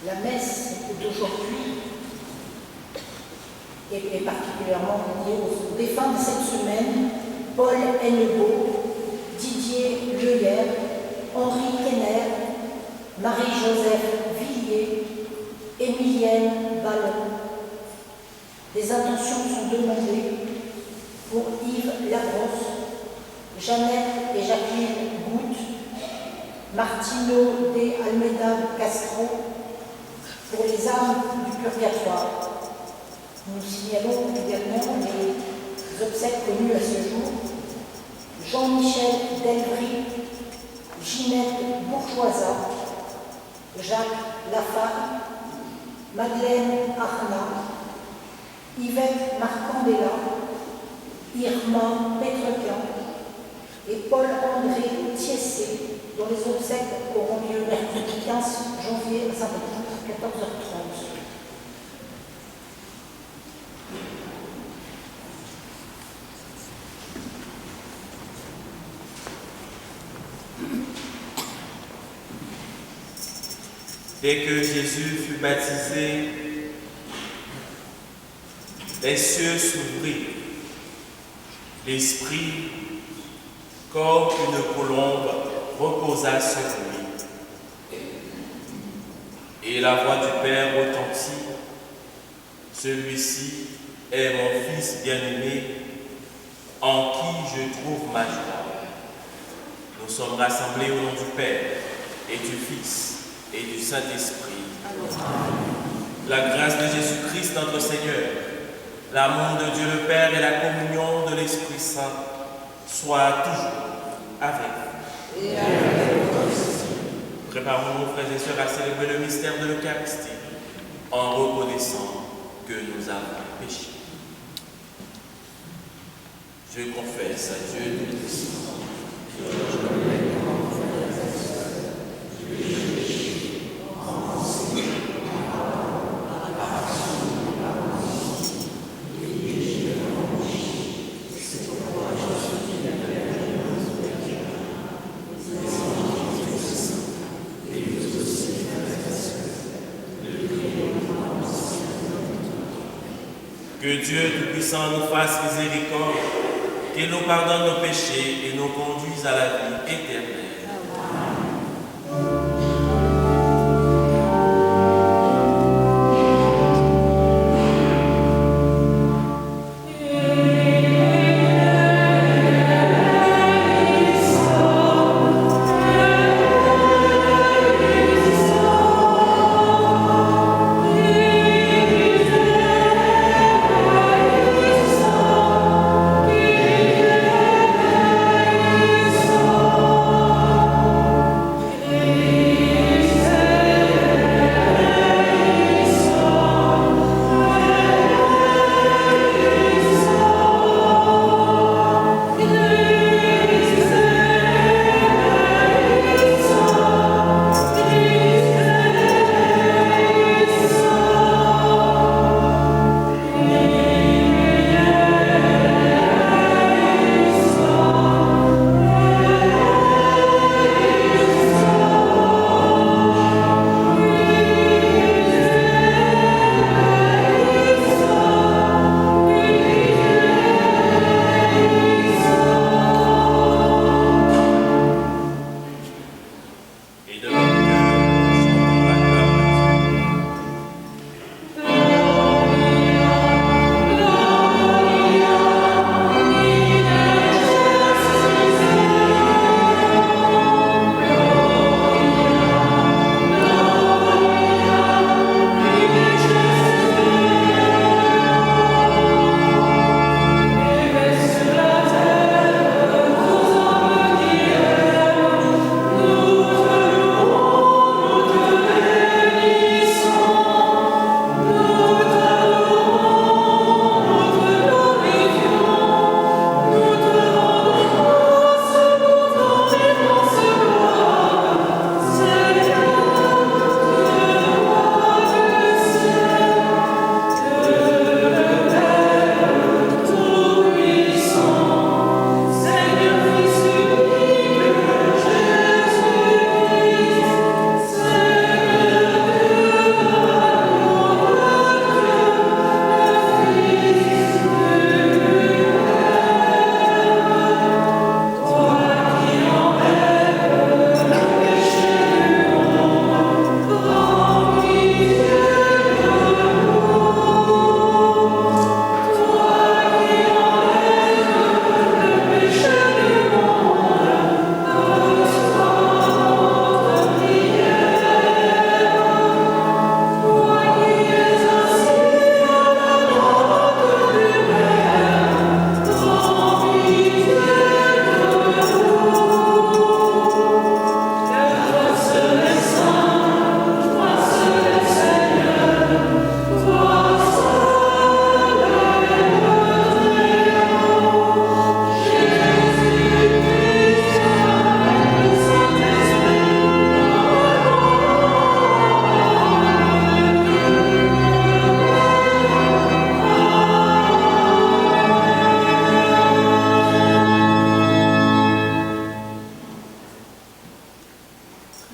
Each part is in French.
La messe d'aujourd'hui est particulièrement liée aux défunts de cette semaine: Paul Hennebeau, Didier Leuyer, Henri Kenner, Marie-Joseph Villiers, Émilienne Ballon. Des intentions sont demandées pour Yves Labrosse, Jeannette et Jacqueline Goutte, Martino de Almeida Castro, pour les âmes du purgatoire. Nous signalons également les obsèques connues à ce jour: Jean-Michel Delvry, Ginette Bourgeoisat, Jacques Lafargue, Madeleine Arnat, Yvette Marcandella, Irma Pétrequin et Paul-André Thiessé, dont les obsèques auront lieu mercredi 15 janvier à Saint-Denis à 14h30. Dès que Jésus fut baptisé, les cieux s'ouvrirent. L'Esprit, comme une colombe, reposa sur lui. Et la voix du Père retentit: celui-ci est mon Fils bien-aimé, en qui je trouve ma joie. Nous sommes rassemblés au nom du Père et du Fils et du Saint-Esprit. La grâce de Jésus-Christ notre Seigneur, l'amour de Dieu le Père et la communion de l'Esprit Saint soient toujours avec vous. Et avec vous aussi. Préparons-nous, frères et sœurs, à célébrer le mystère de l'Eucharistie en reconnaissant que nous avons péché. Je confesse à Dieu Tout-Puissant. Que Dieu Tout-Puissant nous fasse miséricorde, qu'il nous pardonne nos péchés et nous conduise à la vie éternelle. Oh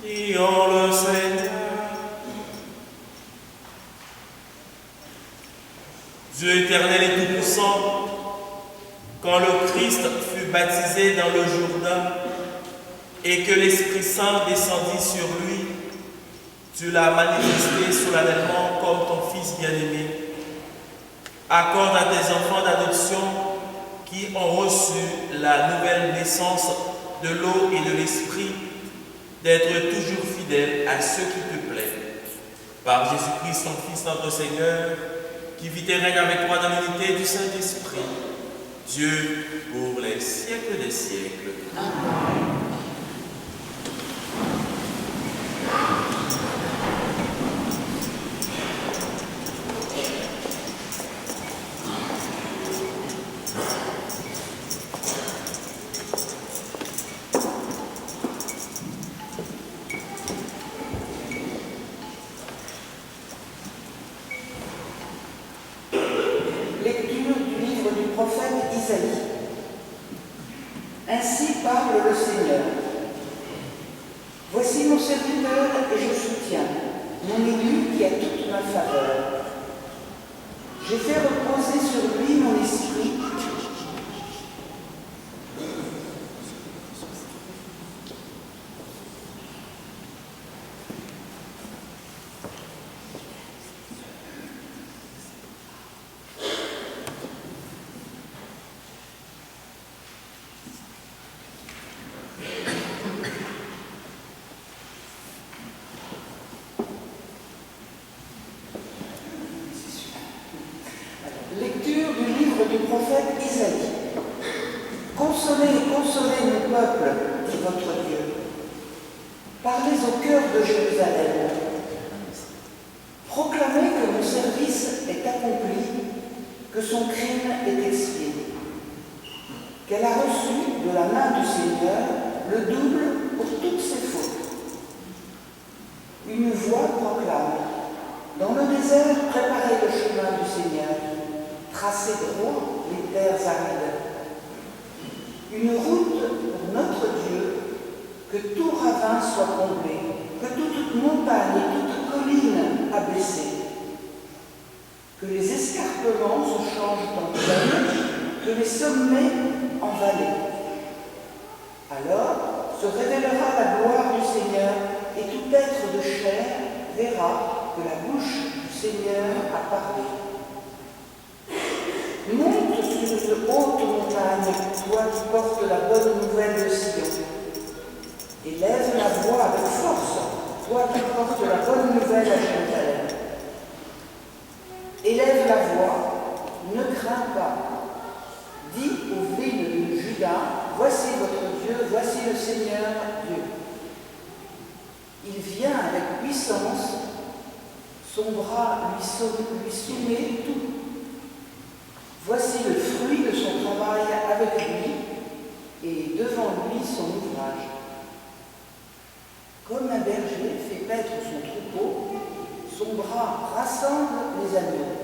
Prions le Seigneur. Dieu éternel et tout-puissant, quand le Christ fut baptisé dans le Jourdain et que l'Esprit Saint descendit sur lui, tu l'as manifesté solennellement comme ton Fils bien-aimé. Accorde à tes enfants d'adoption qui ont reçu la nouvelle naissance de l'eau et de l'Esprit d'être toujours fidèles à ce qui te plaît. Par Jésus-Christ, ton Fils, notre Seigneur, qui vit et règne avec toi dans l'unité du Saint-Esprit, Dieu pour les siècles des siècles. Amen. Ainsi parle le Seigneur. Voici mon serviteur et je soutiens, mon élu qui a toute ma faveur. J'ai fait reposer sur lui mon esprit. Lecture du livre du prophète Isaïe. Consolez, consolez mon peuple, dit votre Dieu. Parlez au cœur de Jérusalem. Proclamez que mon service est accompli, que son crime est expié, qu'elle a reçu de la main du Seigneur le double pour toutes ses fautes. Une voix proclame: dans le désert, préparez le chemin du Seigneur. Tracez droit les terres arides. Une route pour notre Dieu, que tout ravin soit comblé, que toute montagne et toute colline abaissée, que les escarpements se changent en plaine, que les sommets en vallées. Alors se révélera la gloire du Seigneur, et tout être de chair verra que la bouche du Seigneur a parlé. Monte sur une haute montagne, toi qui portes la bonne nouvelle de Sion. Élève la voix avec force, toi qui portes la bonne nouvelle à Jérusalem. Élève la voix, ne crains pas. Dis aux villes de Juda: voici votre Dieu, voici le Seigneur Dieu. Il vient avec puissance, son bras lui soumet tout. Voici le fruit de son travail avec lui, et devant lui son ouvrage. Comme un berger fait paître son troupeau, son bras rassemble les agneaux.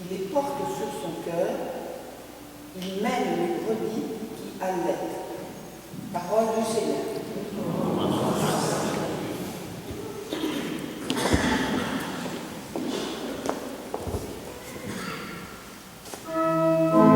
Il les porte sur son cœur, il mène les brebis qui allaitent. Parole du Seigneur. Oh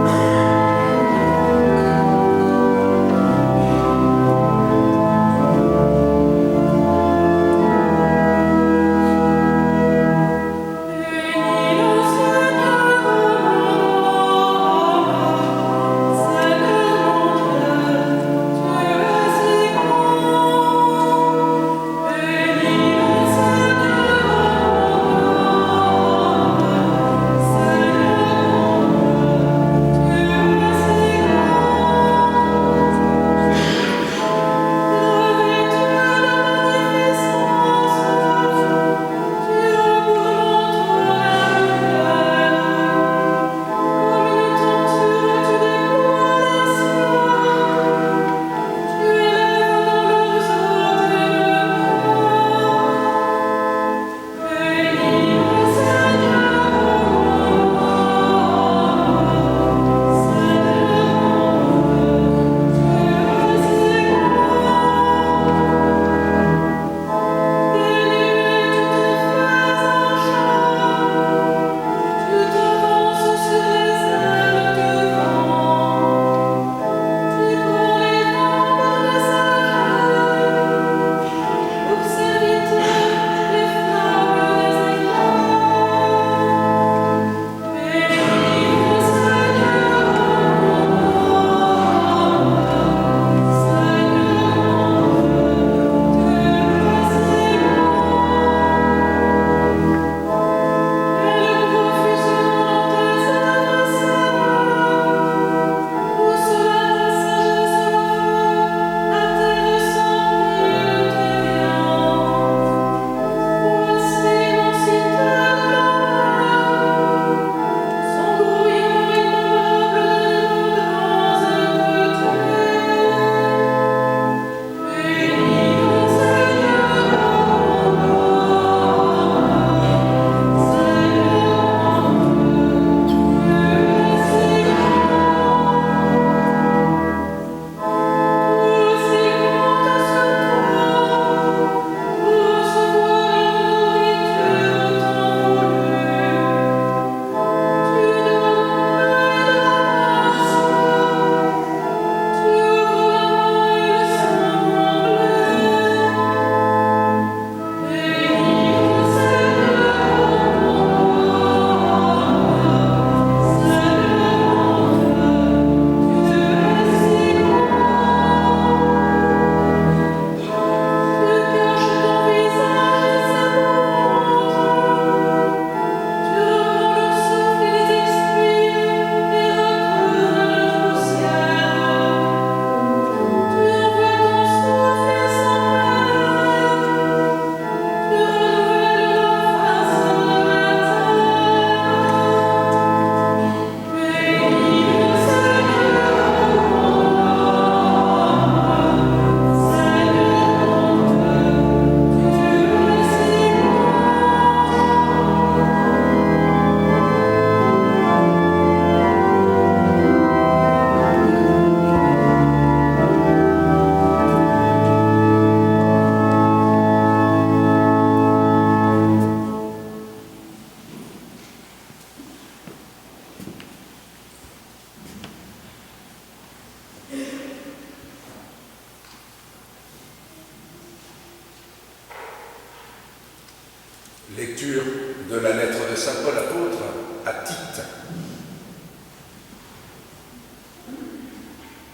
Lecture de la lettre de saint Paul apôtre à Tite.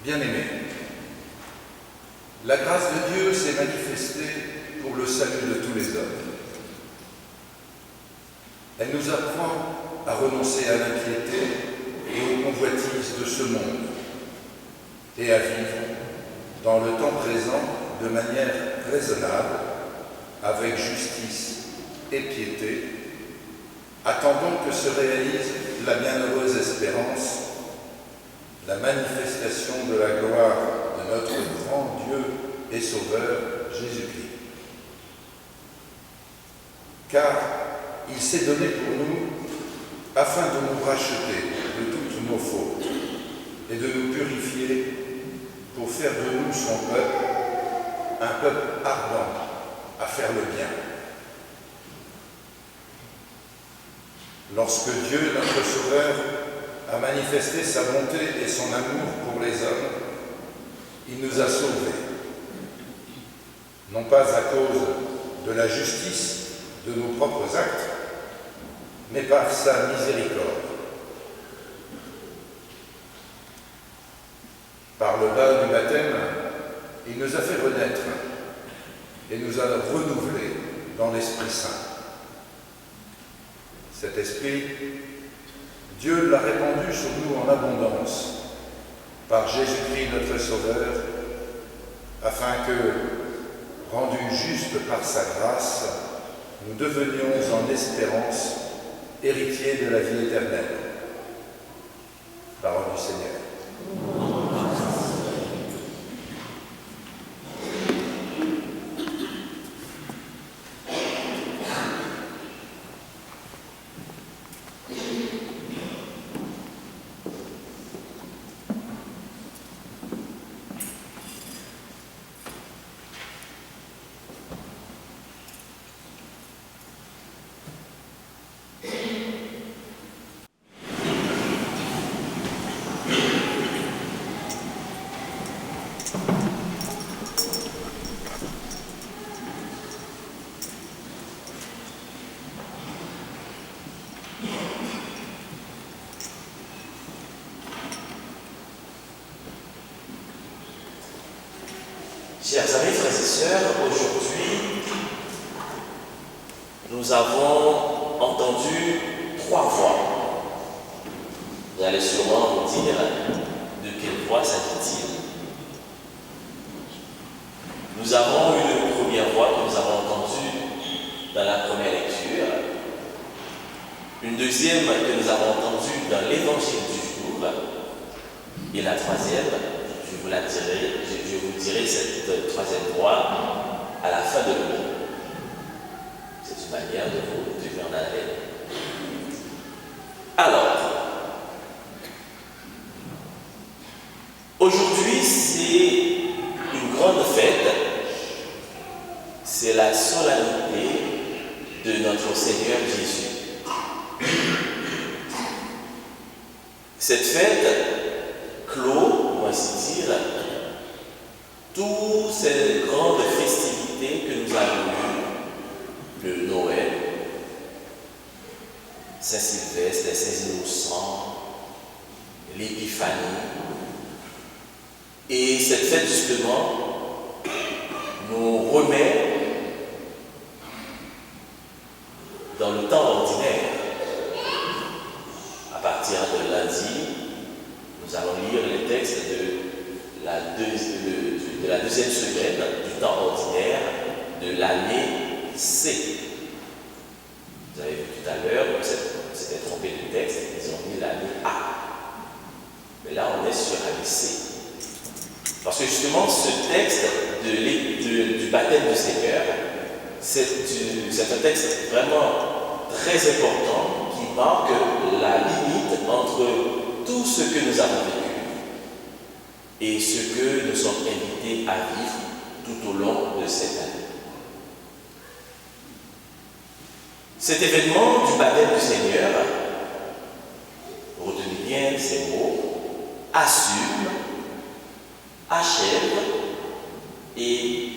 Bien-aimés, la grâce de Dieu s'est manifestée pour le salut de tous les hommes. Elle nous apprend à renoncer à l'impiété et aux convoitises de ce monde et à vivre dans le temps présent de manière raisonnable, avec justice et piété, attendons que se réalise la bienheureuse espérance, la manifestation de la gloire de notre grand Dieu et Sauveur Jésus-Christ. Car il s'est donné pour nous afin de nous racheter de toutes nos fautes et de nous purifier pour faire de nous son peuple, un peuple ardent à faire le bien. Lorsque Dieu, notre Sauveur, a manifesté sa bonté et son amour pour les hommes, il nous a sauvés, non pas à cause de la justice de nos propres actes, mais par sa miséricorde. Par le bain du baptême, il nous a fait renaître et nous a renouvelés dans l'Esprit Saint. Cet Esprit, Dieu l'a répandu sur nous en abondance, par Jésus-Christ notre Sauveur, afin que, rendus justes par sa grâce, nous devenions en espérance héritiers de la vie éternelle. Parole du Seigneur. Chers amis, frères et sœurs, aujourd'hui, nous avons entendu 3 voix. Vous allez sûrement vous dire de quelle voix s'agit-il. Nous avons eu une première voix que nous avons entendue dans la première lecture, une deuxième que nous avons entendue dans l'évangile du jour, et la troisième, je vous dirai cette troisième voix à la fin de l'audio. C'est une manière de vous tenir en haleine. Alors, aujourd'hui, c'est une grande fête. C'est la solennité de notre Seigneur Jésus. Cette fête clôt, on va ainsi dire, toutes ces grandes festivités que nous avons eues, le Noël, Saint-Sylvestre, les Saints-Innocents, l'Épiphanie. Et cette fête, justement, nous remet dans le temps ordinaire. À partir de lundi, nous allons lire les textes de la deuxième semaine du temps ordinaire de l'année C. Vous avez vu tout à l'heure, on s'était trompé de texte, ils ont mis l'année A. Mais là, on est sur l'année C. Parce que justement, ce texte du baptême du Seigneur, c'est un texte vraiment très important qui marque la limite entre tout ce que nous avons vécu et ce que nous sommes invités à vivre tout au long de cette année. Cet événement du baptême du Seigneur, retenez bien ces mots, assume, achève et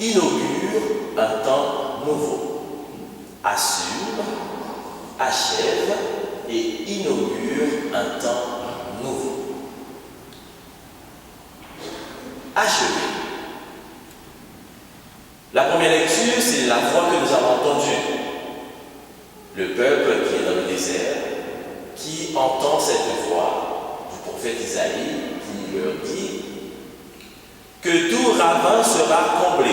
inaugure un temps nouveau. assume, achève et inaugure un temps nouveau. Achever. La première lecture, c'est la voix que nous avons entendue. Le peuple qui est dans le désert, qui entend cette voix du prophète Isaïe, qui leur dit que tout ravin sera comblé,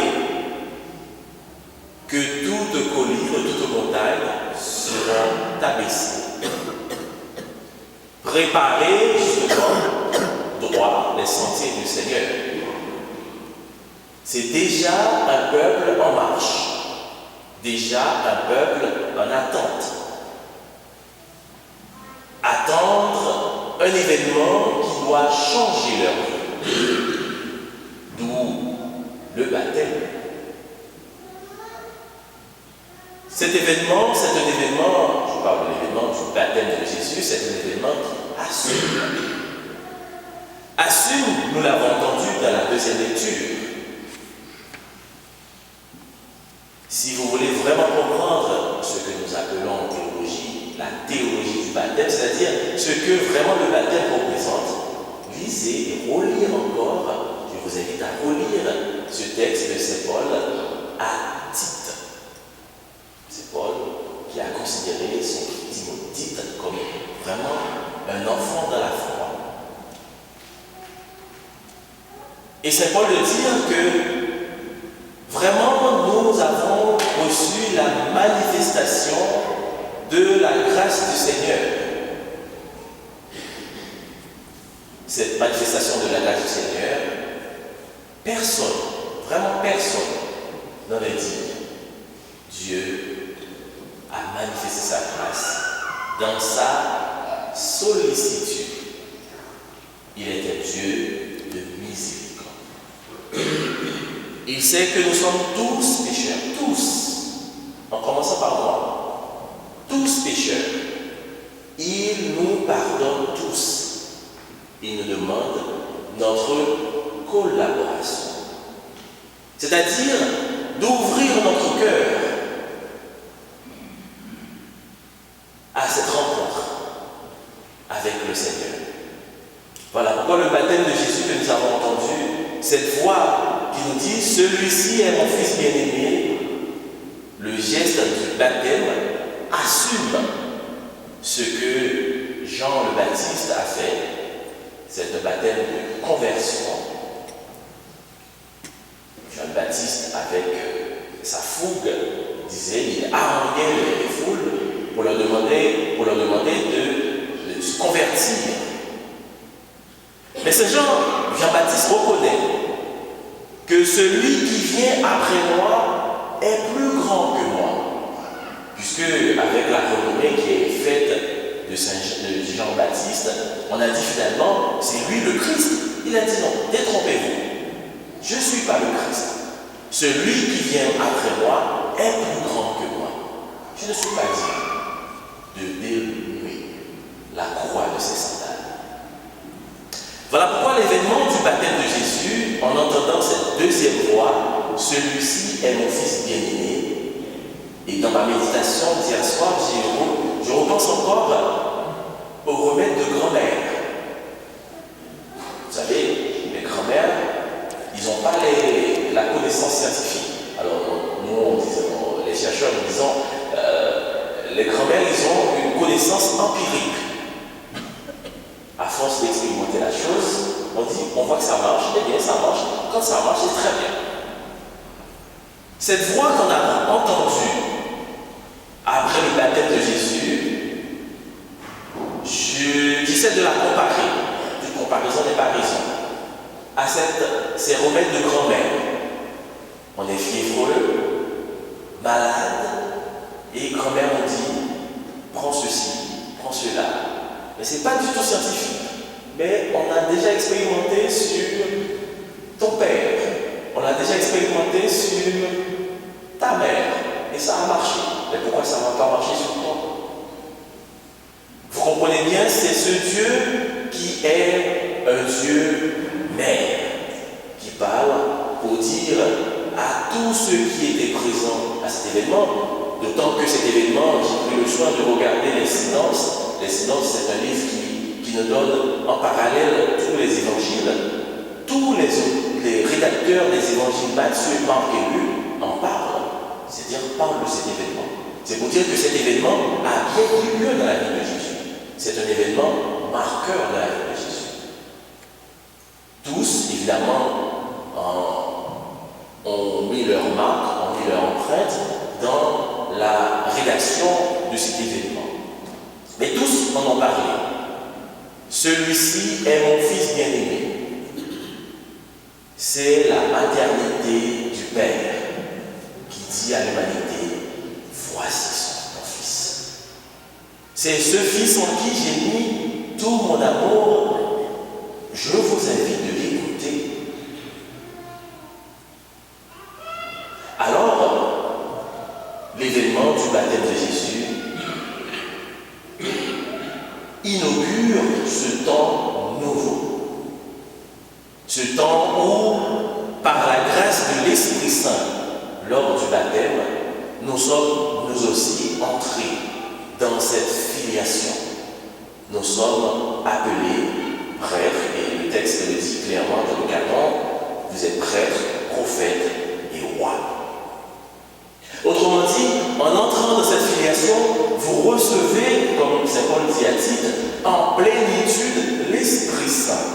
que toute colline, toute montagne seront abaissées. Préparez justement droit les sentiers du Seigneur. C'est déjà un peuple en marche, déjà un peuple en attente. Attendre un événement qui doit changer leur vie. D'où le baptême. Cet événement, c'est un événement, je parle de l'événement du baptême de Jésus, c'est un événement qui assume. Assume, nous l'avons entendu dans la deuxième lecture. Si vous voulez vraiment comprendre ce que nous appelons en théologie, la théologie du baptême, c'est-à-dire ce que vraiment le baptême représente, lisez et relire encore, je vous invite à relire ce texte de Saint Paul à Tite. C'est Paul qui a considéré son Tite comme vraiment un enfant dans la foi. Et Saint Paul de dire que vraiment, nous avons reçu la manifestation de la grâce du Seigneur. Cette manifestation de la grâce du Seigneur, personne, vraiment personne, n'aurait dit. Dieu a manifesté sa grâce dans sa sollicitude. Il est un Dieu de miséricorde. Il sait que nous sommes tous pécheurs, tous, en commençant par moi, tous pécheurs. Il nous pardonne tous. Il nous demande notre collaboration. C'est-à-dire d'ouvrir notre cœur à cette rencontre avec le Seigneur. Voilà pourquoi le baptême de Jésus que nous avons entendu, cette voix qui nous dit « Celui-ci est mon Fils bien-aimé », le geste du baptême assume ce que Jean le Baptiste a fait. C'est un baptême de conversion. Jean le Baptiste, avec sa fougue, disait, il haranguait les foules pour leur demander de se convertir. Mais ce Jean-Baptiste reconnaît que celui qui vient après moi est plus grand que moi. Puisque avec la renommée qui est faite de Jean-Baptiste, on a dit finalement, c'est lui le Christ. Il a dit non, détrompez-vous. Je ne suis pas le Christ. Celui qui vient après moi est plus grand que moi. Je ne suis pas digne de dénouer la croix de ses sandales. Voilà pourquoi l'événement du baptême de Jésus, en entendant cette deuxième voix, celui-ci est mon Fils bien-aimé. Et dans ma méditation d'hier soir, je repense encore au remède de grand-mère. Vous savez, les grand-mères, ils n'ont pas la connaissance scientifique. Alors, nous, les chercheurs, nous disons, les grand-mères, ils ont une connaissance empirique. À force d'expérimenter la chose, on voit que ça marche, eh bien ça marche. Quand ça marche, c'est très bien. Cette voix qu'on a entendue après le baptême de Jésus, j'essaie de la comparer, de comparaison des paraisons, à ces remèdes de grand-mère. On est fiévreux, malade, et grand-mère nous dit, prends ceci, prends cela. Mais ce n'est pas du tout scientifique. Mais on a déjà expérimenté sur ton père. On a déjà expérimenté sur ta mère. Et ça a marché. Mais pourquoi ça ne va pas marcher sur toi? Vous comprenez bien, c'est ce Dieu qui est un Dieu mère, qui parle pour dire à tous ceux qui étaient présents à cet événement, d'autant que cet événement, j'ai pris le soin de regarder les Synodes. Les Synodes, c'est un livre qui nous donne en parallèle tous les évangiles. Tous les rédacteurs des évangiles, Matthieu, Marc et Luc, en parlent, c'est-à-dire parlent de cet événement. C'est pour dire que cet événement a bien eu lieu dans la vie de Jésus. C'est un événement marqueur de la vie de Jésus. Tous, évidemment, ont mis leur marque, ont mis leur empreinte dans la rédaction de cet événement. Mais tous en ont parlé. Celui-ci est mon fils bien-aimé. C'est la maternité du Père qui dit à l'humanité, voici mon fils. C'est ce fils en qui j'ai mis tout mon amour. Je vous invite de l'écouter. Alors, l'événement du baptême de Jésus inaugure ce temps nouveau. Ce temps où, par la grâce de l'Esprit Saint, lors du baptême, nous sommes nous aussi entrés dans cette filiation. Nous sommes appelés prêtres, et le texte le dit clairement dans le canon, vous êtes prêtres, prophètes et rois. Autrement dit, en entrant dans cette filiation, vous recevez, comme Saint Paul dit à Tite, en plénitude l'Esprit Saint.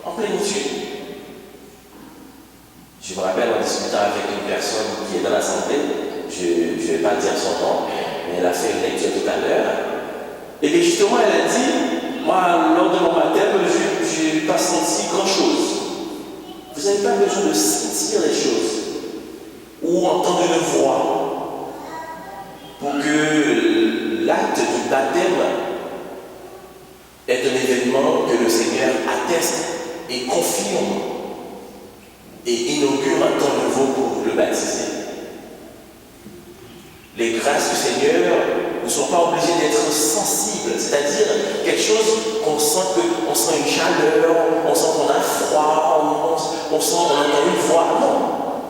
En plénitude. Je me rappelle en discutant avec une personne qui est dans l'assemblée, je ne vais pas dire son nom, mais elle a fait une lecture tout à l'heure. Et bien justement, elle a dit, moi, lors de mon baptême, je n'ai pas senti grand-chose. Vous n'avez pas besoin de sentir les choses ou entendre une voix pour que l'acte du baptême est un événement que le Seigneur atteste et confirme et inaugure un temps nouveau pour le baptiser. Les grâces du Seigneur ne sont pas obligées d'être sensibles, c'est-à-dire quelque chose qu'on sent une chaleur, on sent qu'on a froid, on entend une voix. Non,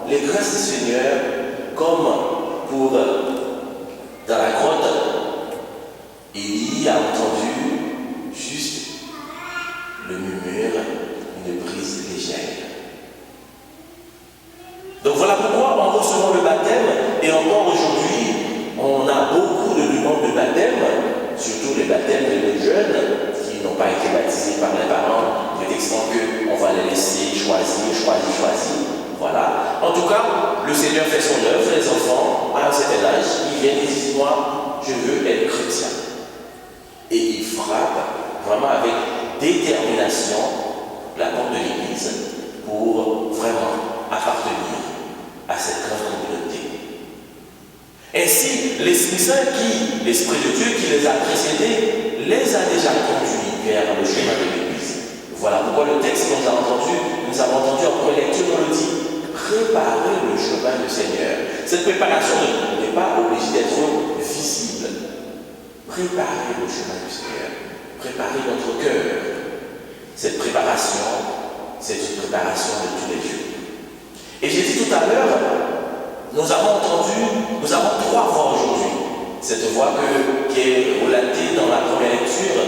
les grâces du Seigneur, comme pour dans la grotte, Élie a entendu juste le murmure, une brise légère. Donc voilà pourquoi en recevant le baptême, et encore aujourd'hui, on a beaucoup de demandes de baptême, surtout les baptêmes de jeunes qui n'ont pas été baptisés par les parents, prétextant qu'on va les laisser choisir. Voilà. En tout cas, le Seigneur fait son œuvre, les enfants, à un certain âge, ils viennent et disent, moi, je veux être chrétien. Et ils frappent vraiment avec détermination la porte de l'Église pour vraiment appartenir à cette grande communauté. Ainsi, l'Esprit Saint l'Esprit de Dieu qui les a précédés, les a déjà conduits vers le chemin de l'Église. Voilà pourquoi le texte que nous avons entendu en première lecture, nous le dit, préparer le chemin du Seigneur. Cette préparation n'est pas obligée d'être visible. Préparer le chemin du Seigneur, préparer notre cœur. Cette préparation, c'est une préparation de tous les jours. Et j'ai dit tout à l'heure, nous avons trois voix aujourd'hui. Cette voix qui est relatée dans la première lecture,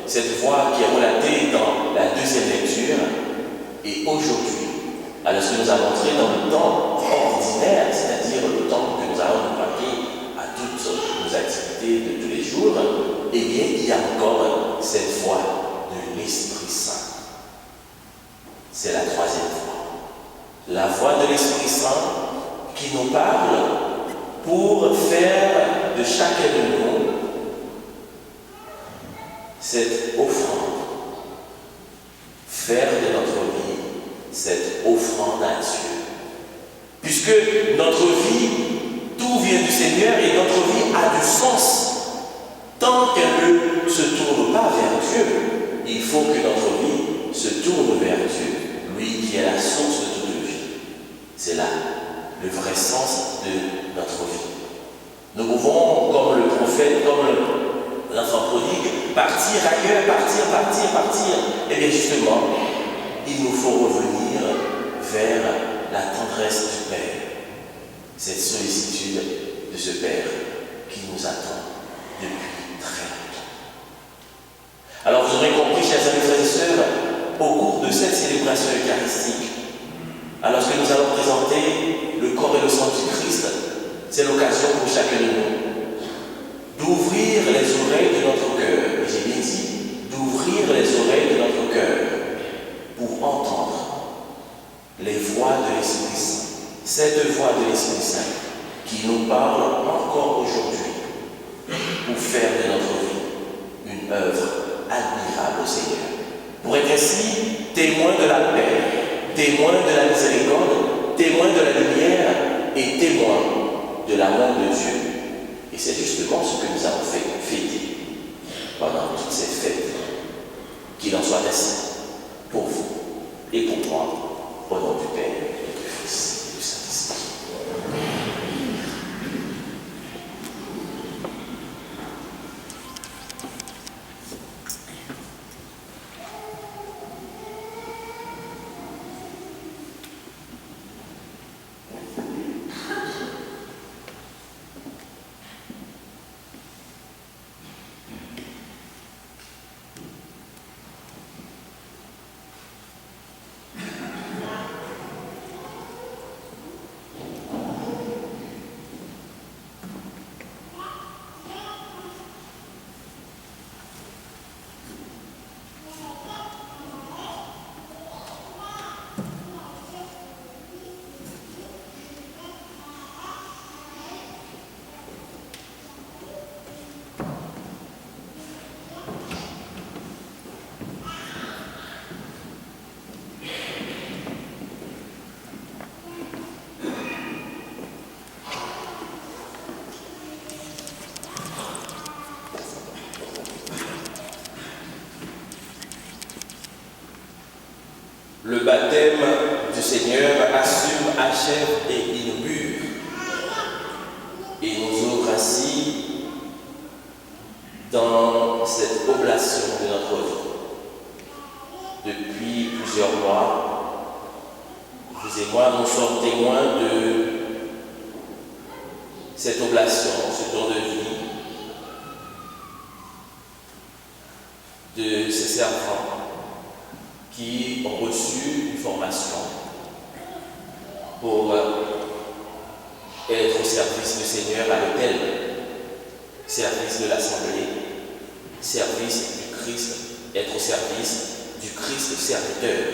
cette voix qui est relatée dans la deuxième lecture, et aujourd'hui, lorsque nous allons entrer dans le temps ordinaire, c'est-à-dire le temps que nous allons nous vaquer à toutes nos activités de tous les jours, eh bien, il y a encore cette voix de l'Esprit Saint. C'est la troisième voix. La voix de l'Esprit Saint qui nous parle pour faire de chacun de nous cette offrande. Faire de notre vie cette offrande à Dieu. Puisque notre vie, tout vient du Seigneur et notre vie a du sens. Tant qu'elle ne se tourne pas vers Dieu, il faut que notre vie se tourne vers Dieu, lui qui est la source de toute vie. C'est là le vrai sens de notre vie. Nous pouvons, comme le prophète, comme l'enfant prodigue, partir ailleurs, partir. Et bien justement, il nous faut revenir vers la tendresse du Père. Cette nous attend depuis très longtemps. Alors vous aurez compris, chers amis, frères et sœurs, au cours de cette célébration eucharistique, alors que nous allons présenter le corps et le sang du Christ, c'est l'occasion pour chacun de nous d'ouvrir les oreilles de notre cœur, et j'ai bien dit, d'ouvrir les oreilles de notre cœur pour entendre les voix de l'Esprit Saint, cette voix de l'Esprit Saint qui nous parle encore aujourd'hui pour faire de notre vie une œuvre admirable au Seigneur, pour être ainsi témoin de la paix, témoin de la miséricorde, témoin de la lumière et témoin de l'amour de Dieu. Et c'est justement ce que nous avons fêter pendant toutes ces fêtes. Qu'il en soit ainsi pour vous et pour moi, au nom du Père, et du Fils et du Saint-Esprit. Le baptême du Seigneur assume, achève et inaugure et nous ouvre ainsi dans cette oblation de notre vie. Depuis plusieurs mois, vous et moi, nous sommes témoins de cette oblation, ce don de vie, de ces servants qui ont reçu une formation pour être au service du Seigneur à l'autel, service de l'Assemblée, service du Christ, être au service du Christ serviteur.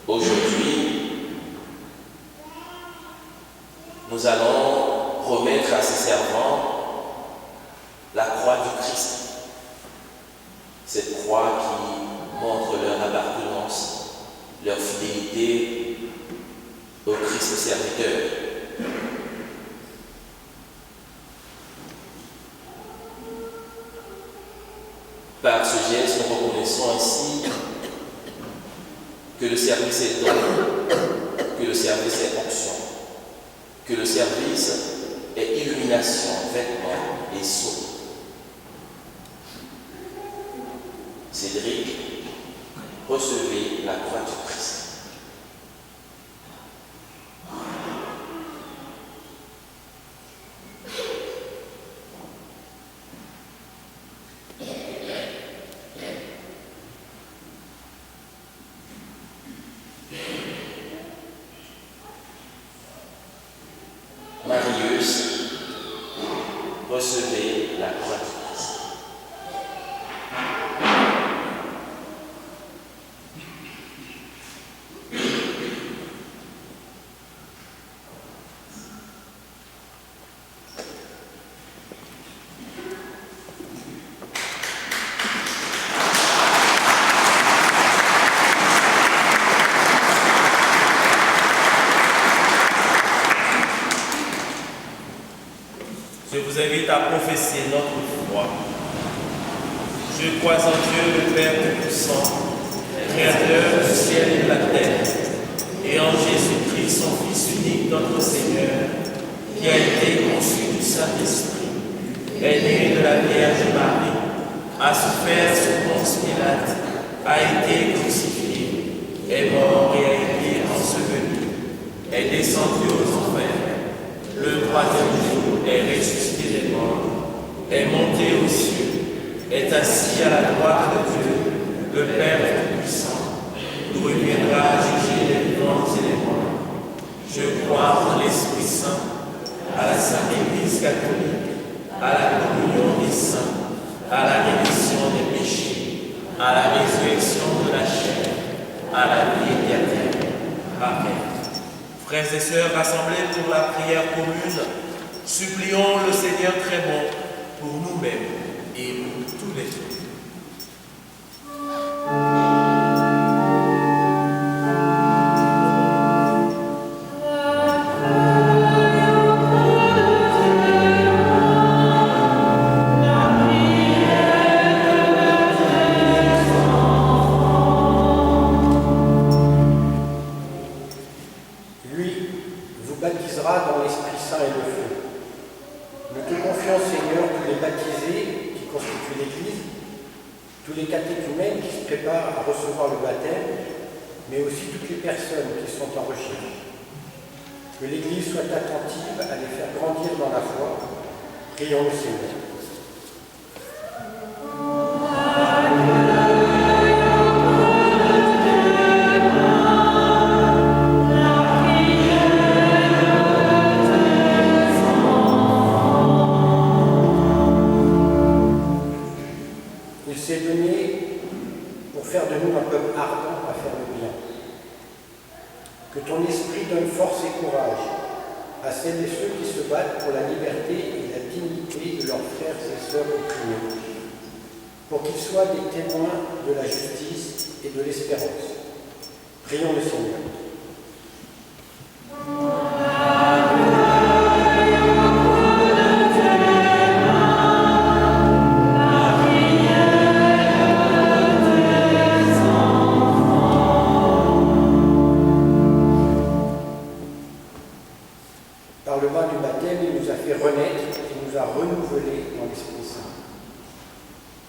Aujourd'hui, nous allons remettre à ces servants la croix du Christ, cette croix qui montre leur appartenance, leur fidélité au Christ serviteur. Par ce geste, nous reconnaissons ainsi que le service est don, que le service est onction, que le service est illumination, vêtement et sceau. Cédric, recevez la croix du Christ. Marius, recevez la croix du Christ. Je vous invite à professer notre foi. Je crois en Dieu, le Père Tout-Puissant, Créateur du ciel et de la terre, et en Jésus-Christ, son Fils unique, notre Seigneur, qui a été conçu du Saint-Esprit, est né de la Vierge Marie, a souffert sous Ponce Pilate, a été crucifié, est mort et a été enseveli, est descendu aux enfers. Le troisième jour est ressuscité des morts, est monté aux cieux, est assis à la droite de Dieu, le Père Tout-Puissant, d'où il viendra juger les vivants et les morts. Je crois en l'Esprit Saint, à la Sainte Église catholique, à la communion des saints, à la rémission des péchés, à la résurrection de la chair, à la vie éternelle. Amen. Frères et sœurs rassemblés pour la prière commune, supplions le Seigneur très bon pour nous-mêmes et pour tous les autres. Tous les catéchumènes qui se préparent à recevoir le baptême, mais aussi toutes les personnes qui sont en recherche. Que l'Église soit attentive à les faire grandir dans la foi. Prions le Seigneur. Que ton esprit donne force et courage à celles et ceux qui se battent pour la liberté et la dignité de leurs frères et sœurs opprimés, pour qu'ils soient des témoins de la justice et de l'espérance. Prions le Seigneur. Par le bas du baptême, il nous a fait renaître et nous a renouvelés dans l'Esprit Saint.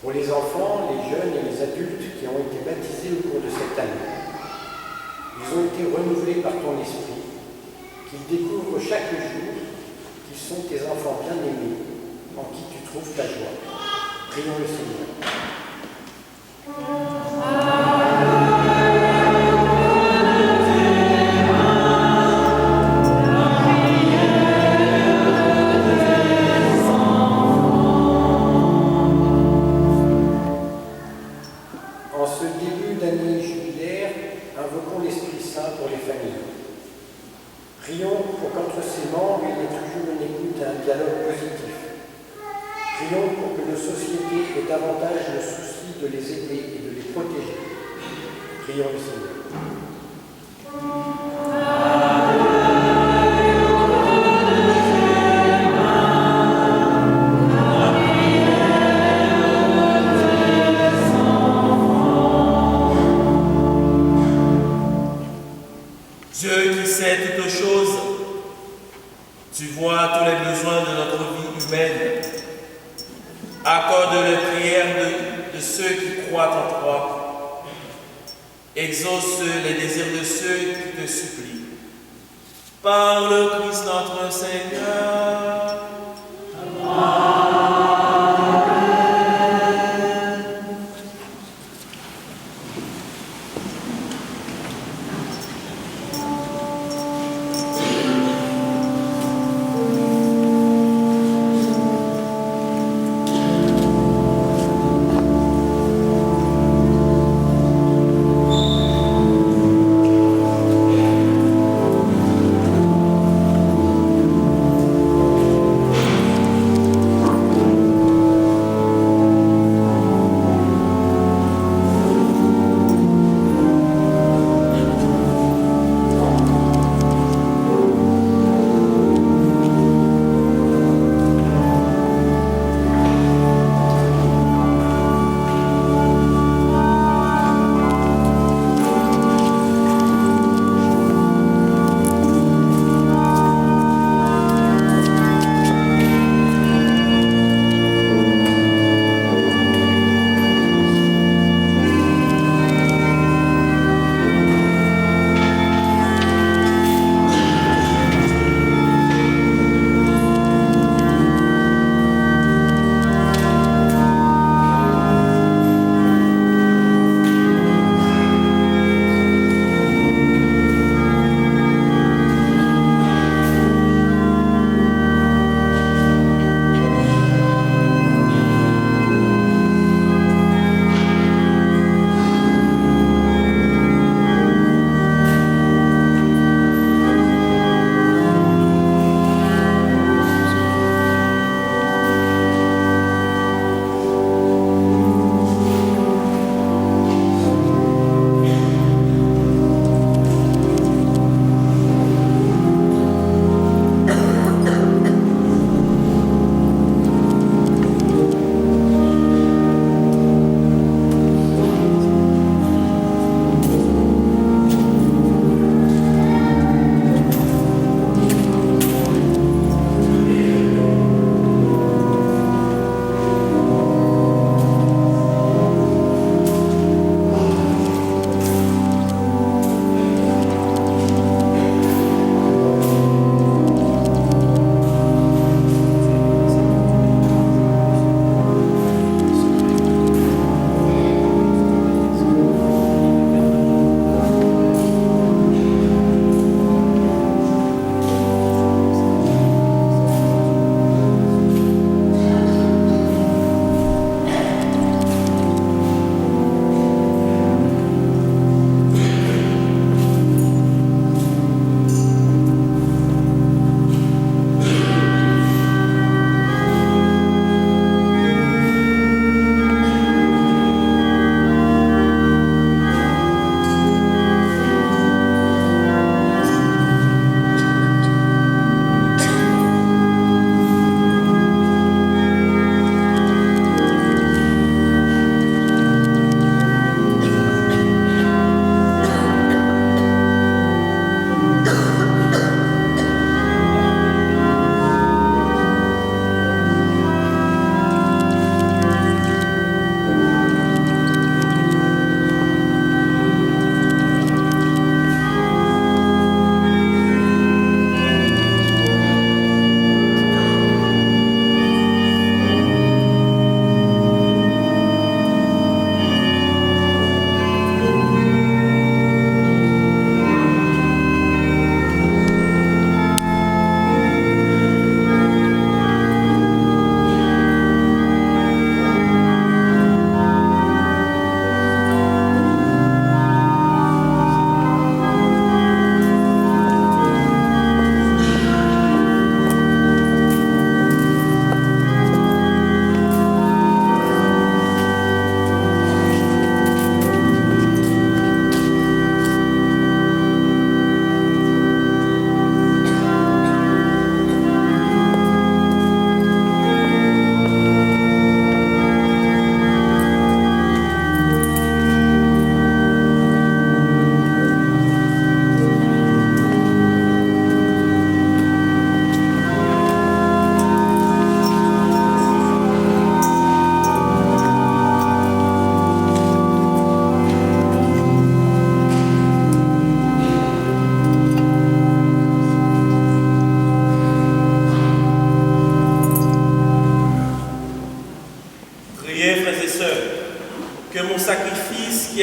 Pour les enfants, les jeunes et les adultes qui ont été baptisés au cours de cette année, ils ont été renouvelés par ton Esprit, qu'ils découvrent chaque jour qu'ils sont tes enfants bien-aimés, en qui tu trouves ta joie. Prions le Seigneur. En ce début d'année jubilaire, invoquons l'Esprit Saint pour les familles. Prions pour qu'entre ses membres, il y ait toujours une écoute et un dialogue positif. Prions pour que nos sociétés aient davantage le souci de les aider et de les protéger. Prions le Seigneur. Dieu qui sait toutes choses, tu vois tous les besoins de notre vie humaine. Accorde les prières de ceux qui croient en toi. Exauce les désirs de ceux qui te supplient. Par le Christ notre Seigneur. Amen.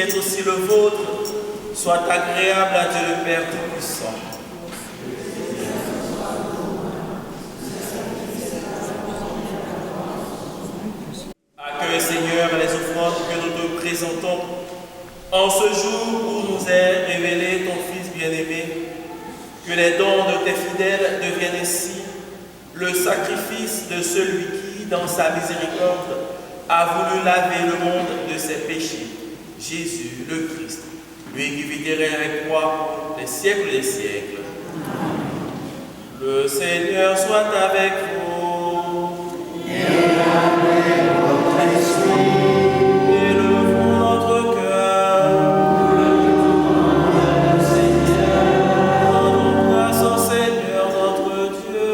est aussi le vôtre, soit agréable à Dieu le Père Tout-Puissant. Accueille, Seigneur, les offrandes que nous te présentons en ce jour où nous est révélé ton Fils bien-aimé. Que les dons de tes fidèles deviennent ainsi le sacrifice de celui qui, dans sa miséricorde, a voulu laver le monde de ses péchés. Jésus, le Christ, lui qui vit avec toi les siècles des siècles. Le Seigneur soit avec vous. Et avec votre esprit. Élevons notre cœur. Le Seigneur. Rendons grâce au Seigneur notre Dieu.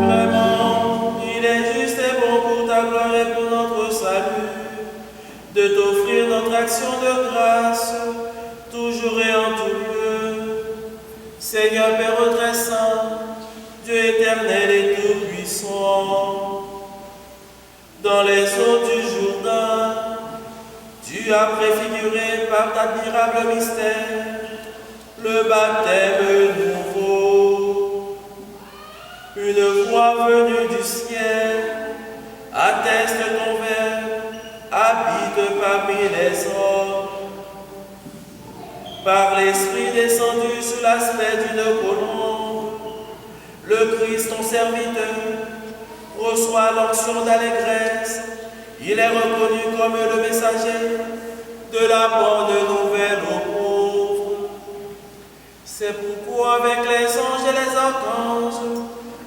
Vraiment, il est juste et bon pour ta gloire et pour notre salut, de t'offrir notre action de grâce, toujours et en tout lieu. Seigneur Père très saint, Dieu éternel et tout-puissant, dans les eaux du Jourdain, tu as préfiguré par d'admirables mystères le baptême nouveau. Une voix venue du ciel atteste ton Verbe, habite parmi les hommes. Par l'Esprit descendu sous l'aspect d'une colombe, le Christ, ton serviteur, reçoit l'onction d'allégresse. Il est reconnu comme le messager de la bonne nouvelle aux pauvres. C'est pourquoi avec les anges et les archanges,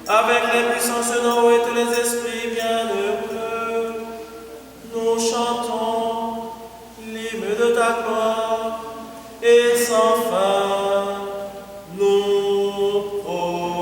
avec les puissances d'en haut et tous les esprits bienheureux, nous chantons l'hymne de ta gloire. Et sans fin, nous proclamons.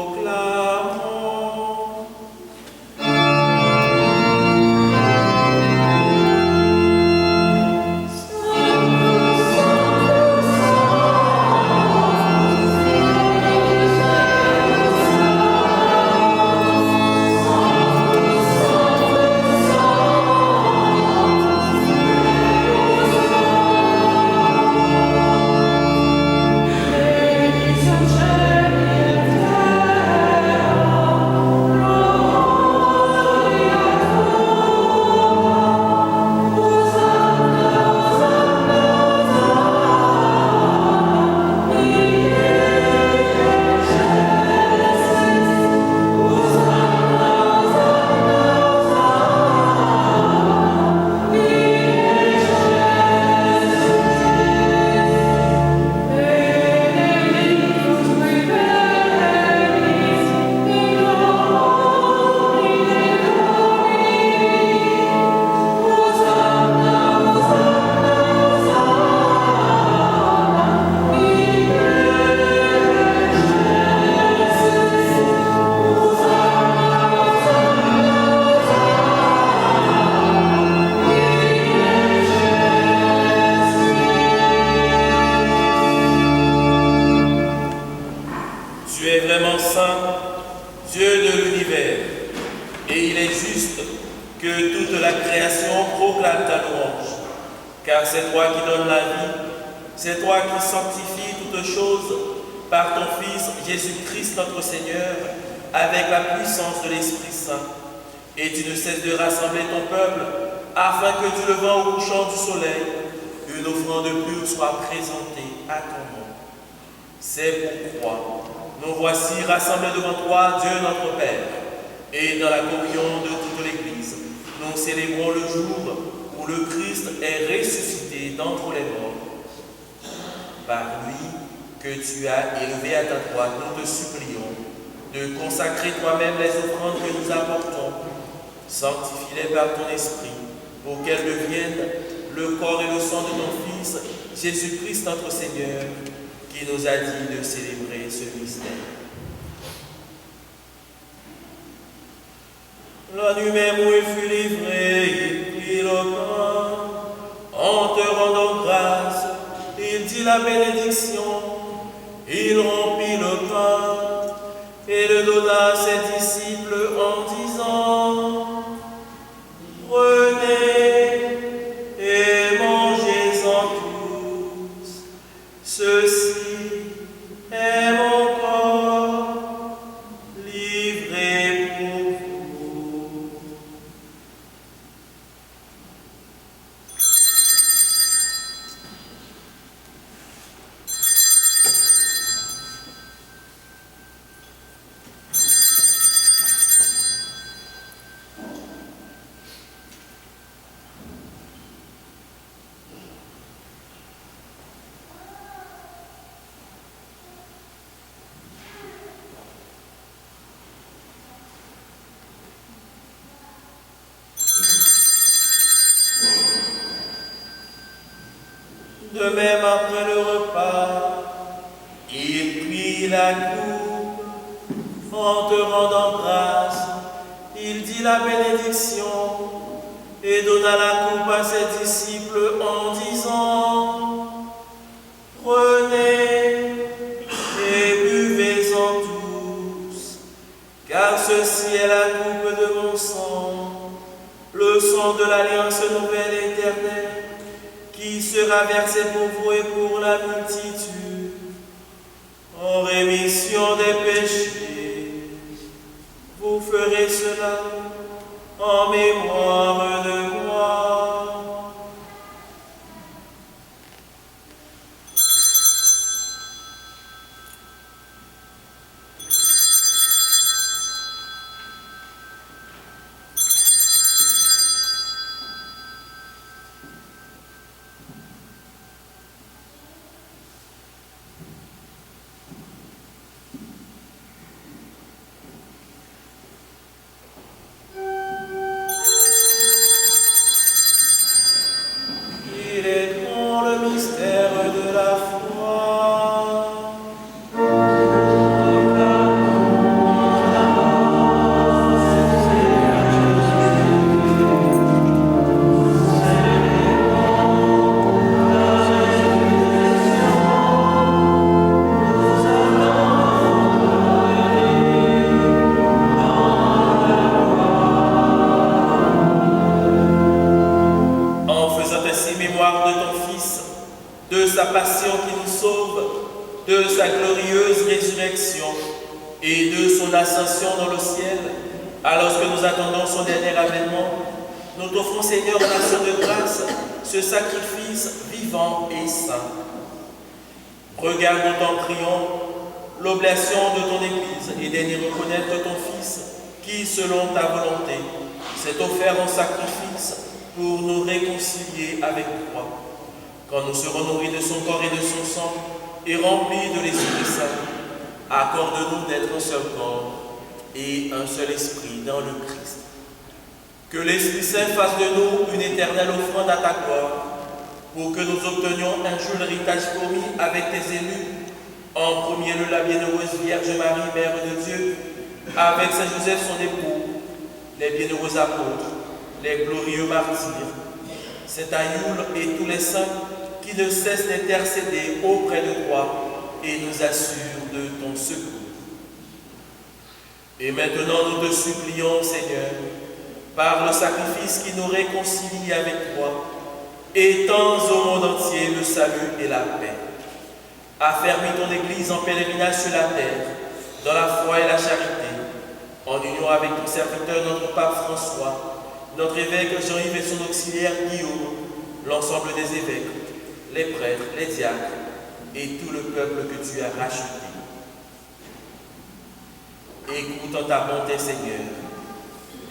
Car c'est toi qui donnes la vie, c'est toi qui sanctifies toutes choses par ton Fils Jésus-Christ notre Seigneur, avec la puissance de l'Esprit Saint. Et tu ne cesses de rassembler ton peuple, afin que du levant au couchant du soleil, une offrande pure soit présentée à ton nom. C'est pourquoi nous voici rassemblés devant toi, Dieu notre Père, et dans la communion de toute l'Église, nous célébrons le jour où le Christ est ressuscité d'entre les morts. Par lui que tu as élevé à ta droite, nous te supplions de consacrer toi-même les offrandes que nous apportons. Sanctifie-les par ton esprit, pour qu'elles deviennent le corps et le sang de ton Fils, Jésus-Christ notre Seigneur, qui nous a dit de célébrer ce mystère. La nuit même où il fut livré, il prit le pain. En te rendant grâce, il dit la bénédiction. Il rompit le pain et le donna à ses disciples en disant: Ceci est mon corps livré pour vous. De même, après le repas, il prit la coupe, en te rendant grâce, il dit la bénédiction et donna la coupe à ses disciples en disant: Prenez et buvez-en tous, car ceci est la coupe de mon sang, le sang de l'alliance nouvelle et éternelle, qui sera versé pour vous et pour la multitude, en rémission des péchés. Vous ferez cela en mémoire de moi. Il est grand le mystère de la foi. En faisant ainsi mémoire de ton Fils, de sa passion qui nous sauve, de sa glorieuse résurrection et de son ascension dans le ciel, alors que nous attendons son dernier avènement, nous t'offrons, Seigneur, en action de grâce, ce sacrifice vivant et saint. Regarde, nous t'en prions, l'oblation de ton Église et daigne reconnaître ton Fils qui, selon ta volonté, s'est offert en sacrifice pour nous réconcilier avec toi. Quand nous serons nourris de son corps et de son sang et remplis de l'Esprit Saint, accorde-nous d'être un seul corps et un seul esprit dans le Christ. Que l'Esprit Saint fasse de nous une éternelle offrande à ta gloire, pour que nous obtenions un jour l'héritage promis avec tes élus, en premier lieu la bienheureuse Vierge Marie, Mère de Dieu, avec Saint Joseph son époux, les bienheureux apôtres, les glorieux martyrs, Saint Aïoul et tous les saints qui ne cessent d'intercéder auprès de toi et nous assurent de ton secours. Et maintenant nous te supplions, Seigneur, par le sacrifice qui nous réconcilie avec toi, étends au monde entier le salut et la paix. Affermis ton Église en pèlerinage sur la terre, dans la foi et la charité, en union avec ton serviteur, notre pape François, notre évêque Jean-Yves et son auxiliaire Guillaume, l'ensemble des évêques, les prêtres, les diacres et tout le peuple que tu as racheté. Écoute en ta bonté, Seigneur,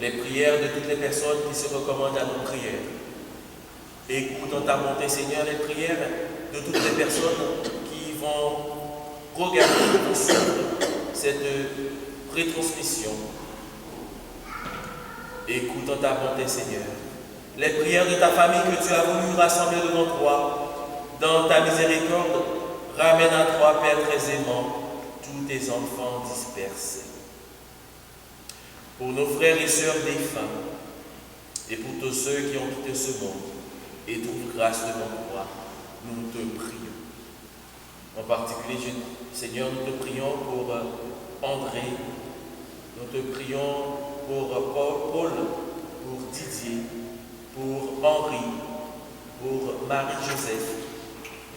les prières de toutes les personnes qui se recommandent à nos prières. Écoute en ta bonté, Seigneur, les prières de toutes les personnes qui vont regarder cette retransmission. Écoute en ta bonté, Seigneur, les prières de ta famille que tu as voulu rassembler devant toi. Dans ta miséricorde, ramène à toi, Père très aimant, tous tes enfants dispersés. Pour nos frères et sœurs défunts, et pour tous ceux qui ont quitté ce monde, et trouvent grâce devant toi, nous te prions. En particulier, Seigneur, nous te prions pour André, nous te prions pour Paul, pour Didier, pour Henri, pour Marie-Joseph,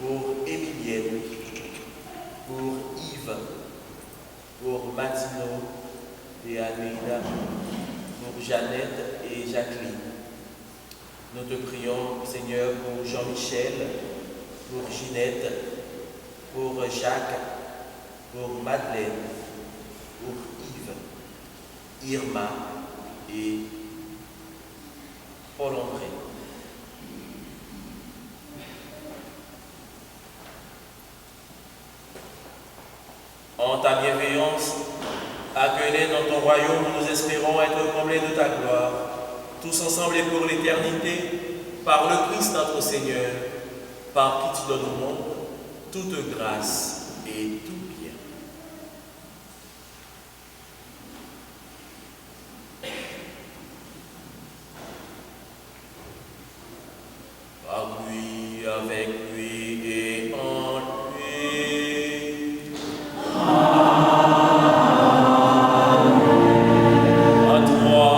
pour Émilienne, Jeannette et Jacqueline. Nous te prions, Seigneur, pour Jean-Michel, pour Ginette, pour Jacques, pour Madeleine, pour Yves, Irma et Paul-André. En ta bienveillance, accueillez dans ton royaume où nous espérons être comblés de ta gloire, tous ensemble et pour l'éternité, par le Christ notre Seigneur, par qui tu donnes au monde toute grâce et tout bien. Par lui, avec lui et en lui. À toi,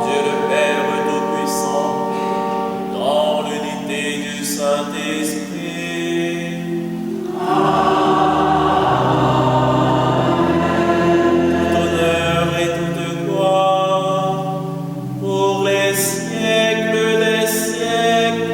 Dieu le Père Tout-Puissant, dans l'unité du Saint-Esprit. Tout honneur et toute gloire pour les siècles des siècles.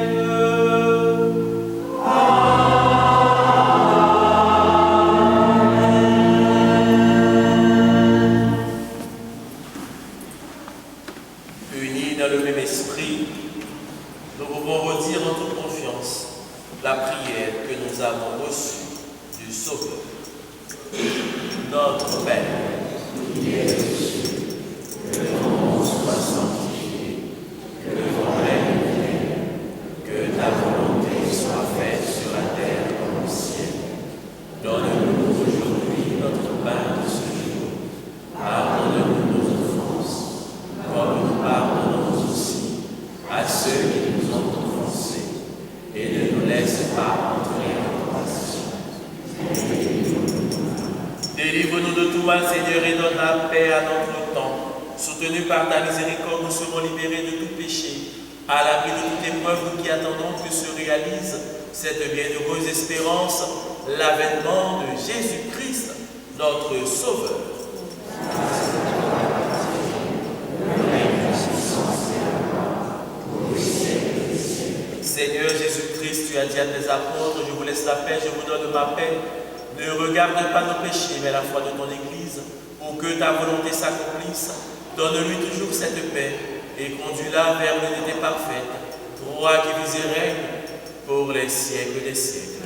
Unis dans le même esprit, nous pouvons redire en toute confiance la prière que nous avons reçue du Sauveur. Notre Père, qui es aux cieux, que ton nom soit sanctifié, que ton règne vienne, que ta volonté soit faite sur la terre comme au ciel. Donne-nous aujourd'hui notre pain de ce jour. Pardonne-nous nos offenses, comme nous pardonnons aussi à ceux qui nous ont offensés, et ne nous laisse pas entrer en tentation. Délivre-nous de tout mal, Seigneur, et donne la paix à notre temps. Soutenus par ta miséricorde, nous serons libérés de tout péché, à l'abri de toute épreuve, nous qui attendons que se réalise cette bienheureuse espérance, l'avènement de Jésus-Christ, notre Sauveur. Seigneur Jésus-Christ, tu as dit à tes apôtres, je vous laisse la paix, je vous donne ma paix. Ne regarde pas nos péchés, mais la foi de ton Église, pour que ta volonté s'accomplisse. Donne-lui toujours cette paix et conduis-la vers l'unité parfaite, roi qui vis et règne pour les siècles des siècles.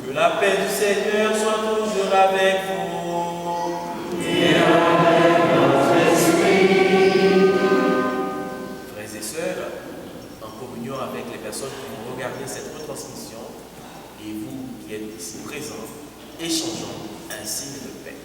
Que la paix du Seigneur soit toujours avec vous. Et avec notre esprit. Frères et sœurs, en communion avec les personnes qui vont regarder cette retransmission, et vous qui êtes ici présents, échangeons un signe de paix.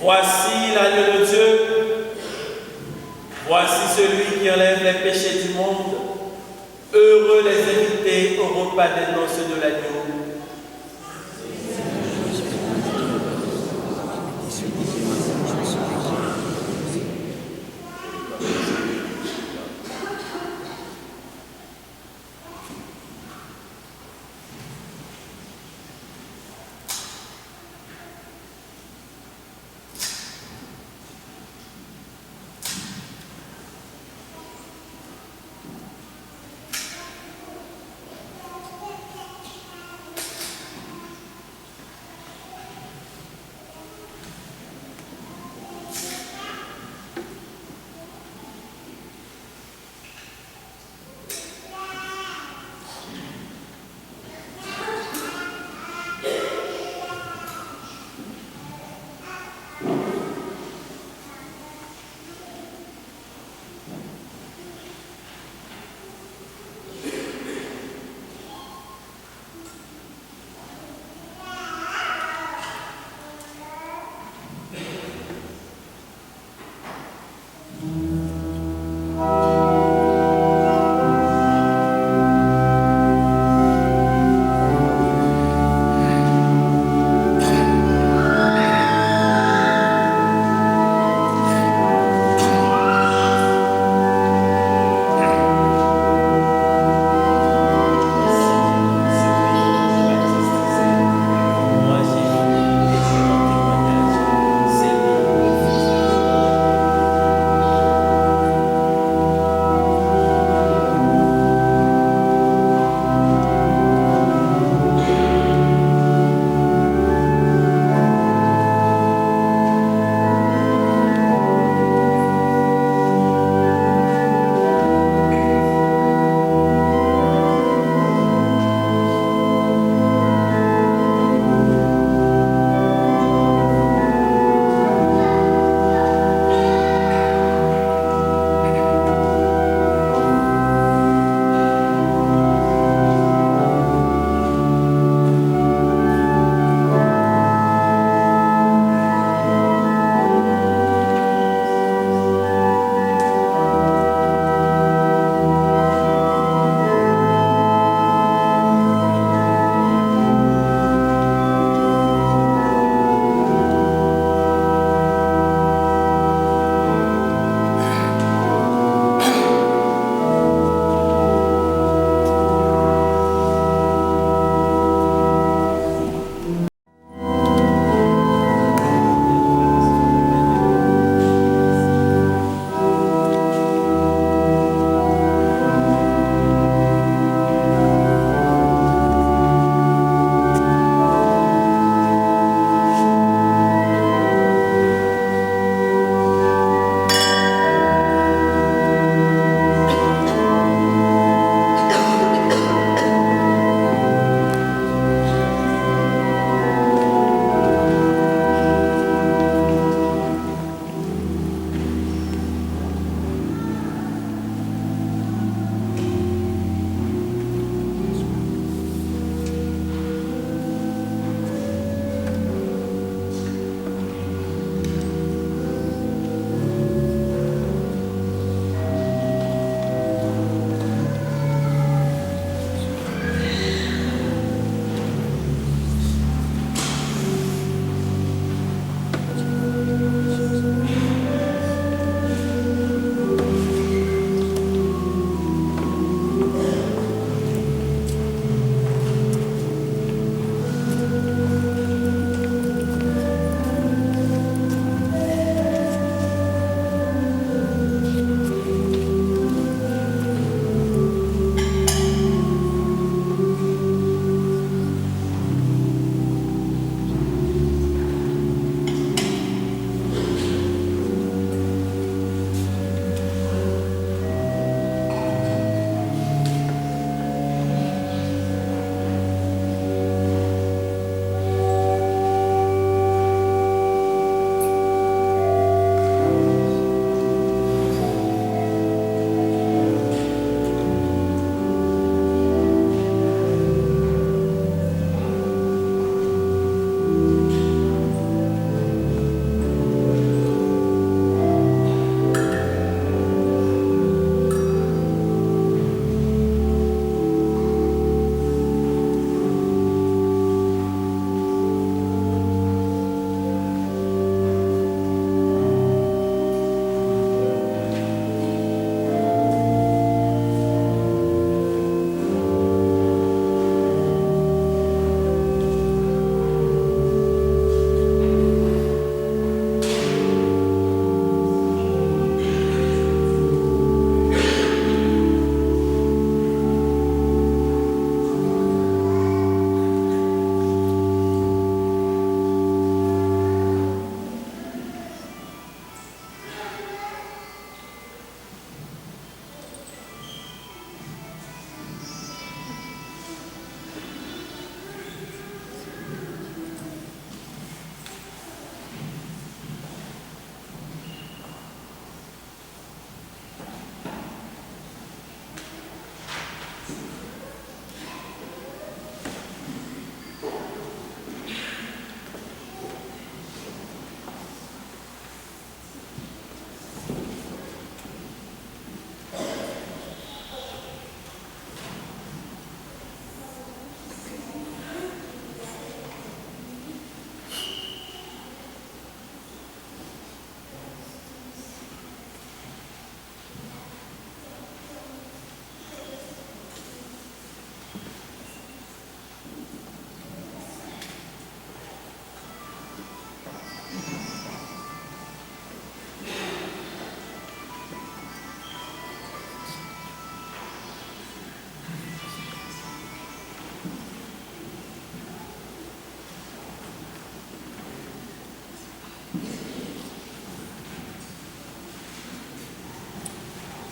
Voici l'agneau de Dieu. Voici celui qui enlève les péchés du monde. Heureux les invités au repas des noces de l'agneau.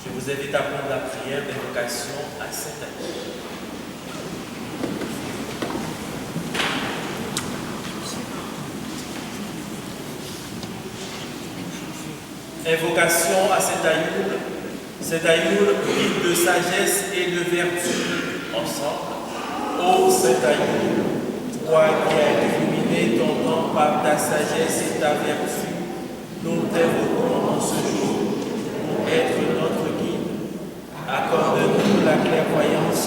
Je vous invite à prendre la prière d'invocation à Saint-Agneau. Invocation à Saint-Ayoul. Saint-Ayoul, guide de sagesse et de vertu. Ensemble. Ô Saint-Ayoul, toi qui as illuminé ton temps par ta sagesse et ta vertu, nous t'invoquons en ce jour pour être notre guide. Accorde-nous la clairvoyance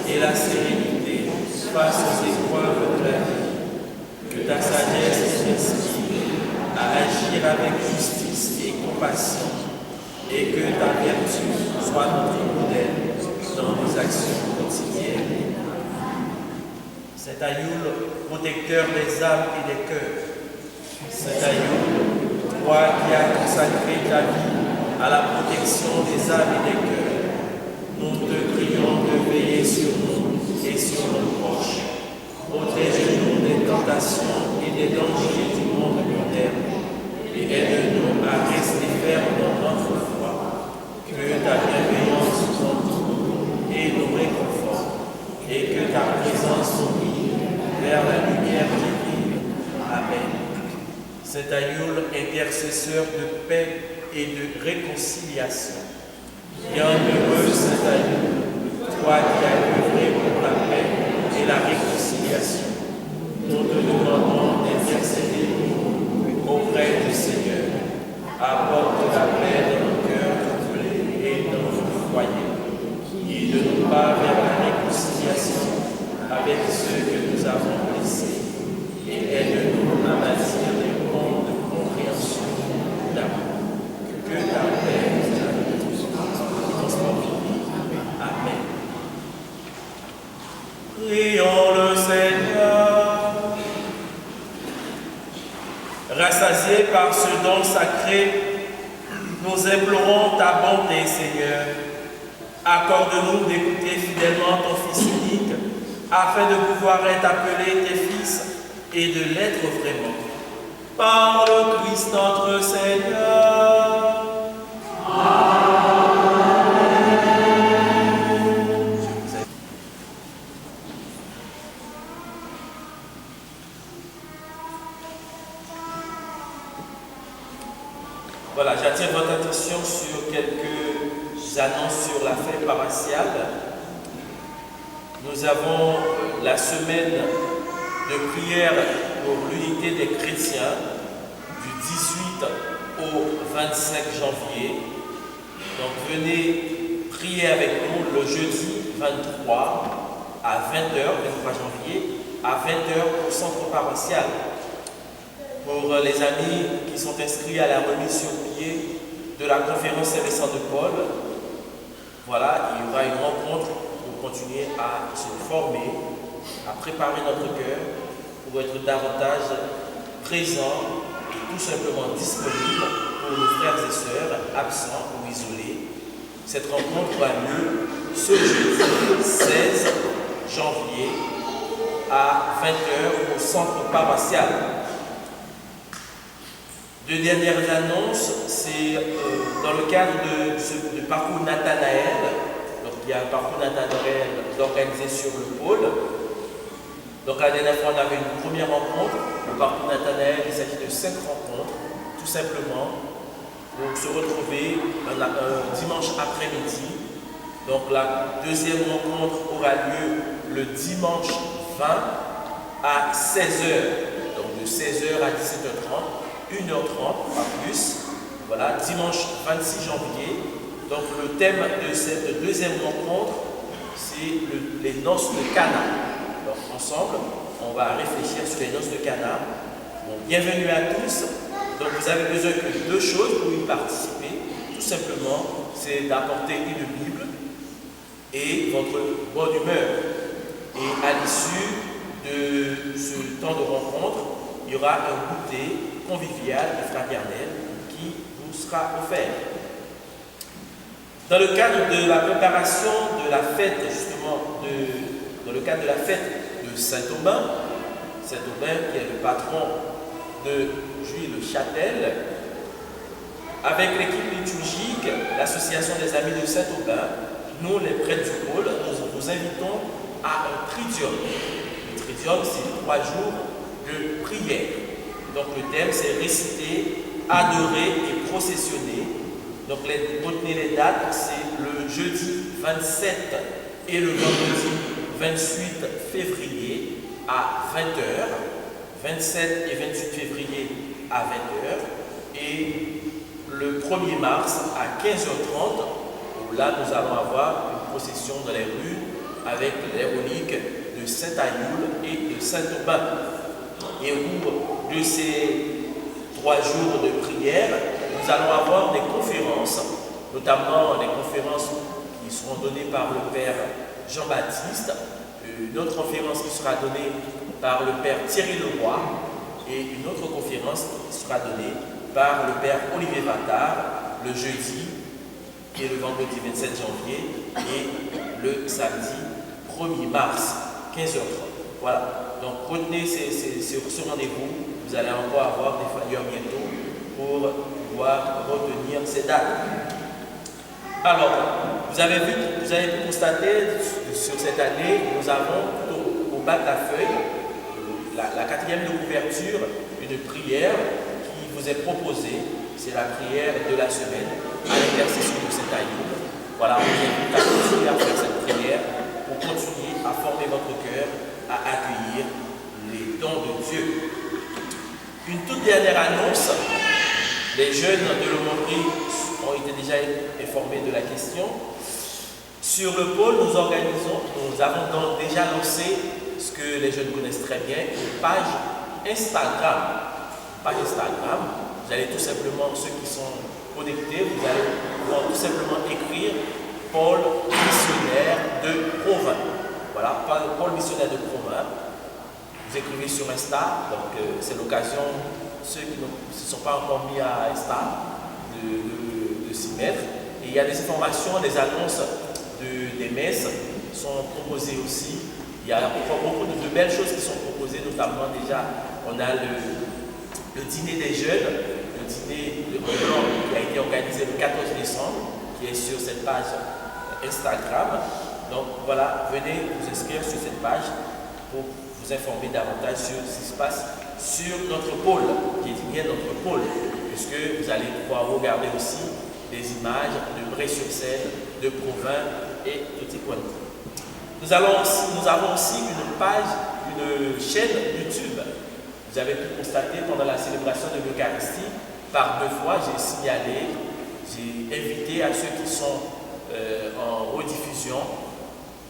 et la sérénité face aux épreuves de la vie. Que ta sagesse nous inspire à agir avec justice et compassion, et que ta vertu soit notre modèle dans nos actions quotidiennes. Saint-Ayoul, protecteur des âmes et des cœurs. Saint-Ayoul, toi qui as consacré ta vie à la protection des âmes et des cœurs, nous te prions de veiller sur nous et sur nos proches. Protège-nous des tentations et des dangers du monde moderne et aide-nous à rester fermes dans notre foi. Que ta bienveillance nous entoure et nous réconforte, et que ta présence nous guide vers la lumière divine. Amen. Saint-Ayoul, intercesseur de paix et de réconciliation. Bienheureux Saint-Ayoul, toi qui as œuvré pour la paix et la réconciliation, nous te demandons d'intercéder auprès du Seigneur. Apporte la paix dans nos cœurs troublés et dans nos foyers. Guide-nous pas vers la réconciliation avec ceux que nous avons blessés et aide-nous à bâtir des ponts de compréhension, d'amour. Que ta paix nous transporte. Amen. Prions le Seigneur. Rassasiés par ce don sacré, nous implorons ta bonté, Seigneur. Accorde-nous d'écouter fidèlement ton Fils unique, afin de pouvoir être appelés tes fils et de l'être vraiment. Par le Christ notre Seigneur. Voilà, j'attire votre attention sur quelques annonces sur la fête paroissiale. Nous avons la semaine de prière pour l'unité des chrétiens du 18 au 25 janvier. Donc venez prier avec nous le jeudi 23 à 20h, 23 janvier, à 20h au centre paroissial. Pour les amis qui sont inscrits à la remise sur pied de la conférence Saint-Vincent de Paul, voilà, il y aura une rencontre pour continuer à se former, à préparer notre cœur pour être davantage présent et tout simplement disponible pour nos frères et sœurs absents ou isolés. Cette rencontre aura lieu ce jeudi 16 janvier à 20h au centre paroissial. Deux dernières annonces, c'est dans le cadre de parcours Nathanaël. Donc il y a un parcours Nathanaël organisé sur le pôle. Donc la dernière fois on avait une première rencontre. Le parcours Nathanaël, il s'agit de 5 rencontres, tout simplement, pour se retrouver un dimanche après-midi. Donc la deuxième rencontre aura lieu le dimanche 20 à 16h. Donc de 16h à 17h30. 1h30, pas plus. Voilà, dimanche 26 janvier. Donc le thème de cette deuxième rencontre, c'est les noces de Cana. Donc ensemble, on va réfléchir sur les noces de Cana. Bon, bienvenue à tous. Donc vous avez besoin de deux choses pour y participer. Tout simplement, c'est d'apporter une Bible et votre bonne humeur. Et à l'issue de ce temps de rencontre, il y aura un goûter convivial et fraternel qui vous sera offert. Dans le cadre de la préparation de la fête, justement, dans le cadre de la fête de Saint-Aubin qui est le patron de Juillet-le-Châtel, avec l'équipe liturgique, l'association des amis de Saint-Aubin, nous les prêtres du pôle, nous vous invitons à un tridium. Le tridium, c'est 3 jours de prière. Donc le thème, c'est réciter, adorer et processionner. Donc retenez les dates, c'est le jeudi 27 et le vendredi 28 février à 20h, 27 et 28 février à 20h, et le 1er mars à 15h30, où là nous allons avoir une procession dans les rues avec les reliques de Saint-Ayoul et de Saint-Aubin. Et au cours de ces 3 jours de prière, nous allons avoir des conférences, notamment des conférences qui seront données par le Père Jean-Baptiste, une autre conférence qui sera donnée par le Père Thierry Leroy et une autre conférence qui sera donnée par le Père Olivier Vattard le jeudi et le vendredi 27 janvier et le samedi 1er mars, 15h30. Voilà, donc retenez ce rendez-vous, vous allez encore avoir des flyers bientôt pour pouvoir retenir ces dates. Alors, vous avez pu constater sur cette année, nous avons au bas de la feuille, la 4e de couverture, une prière qui vous est proposée. C'est la prière de la semaine à l'intercession de Saint-Ayoul. Voilà, on vous invite à continuer à faire cette prière pour continuer à former votre cœur, à accueillir les dons de Dieu. Une toute dernière annonce. Les jeunes de l'aumônerie ont été déjà informés de la question. Sur le pôle, nous avons donc déjà lancé ce que les jeunes connaissent très bien, une page Instagram. Vous allez tout simplement, ceux qui sont connectés, vous allez pouvoir tout simplement écrire Pôle missionnaire de Provins. Voilà, Pôle missionnaire de Provins. Vous écrivez sur Insta, donc c'est l'occasion, ceux qui ne se sont pas encore mis à Insta, de s'y mettre. Et il y a des informations, des annonces des messes sont proposées aussi. Il y a beaucoup de belles choses qui sont proposées, notamment déjà, on a le dîner des jeunes, le dîner de blanc qui a été organisé le 14 décembre, qui est sur cette page Instagram. Donc voilà, venez vous inscrire sur cette page pour vous informer davantage sur ce qui se passe sur notre pôle, qui est bien notre pôle, puisque vous allez pouvoir regarder aussi des images de Bray-sur-Seine, de Provins et de Ticonderoga. Nous avons aussi une page, une chaîne YouTube. Vous avez pu constater pendant la célébration de l'Eucharistie, par 2 fois, j'ai signalé, j'ai invité à ceux qui sont en rediffusion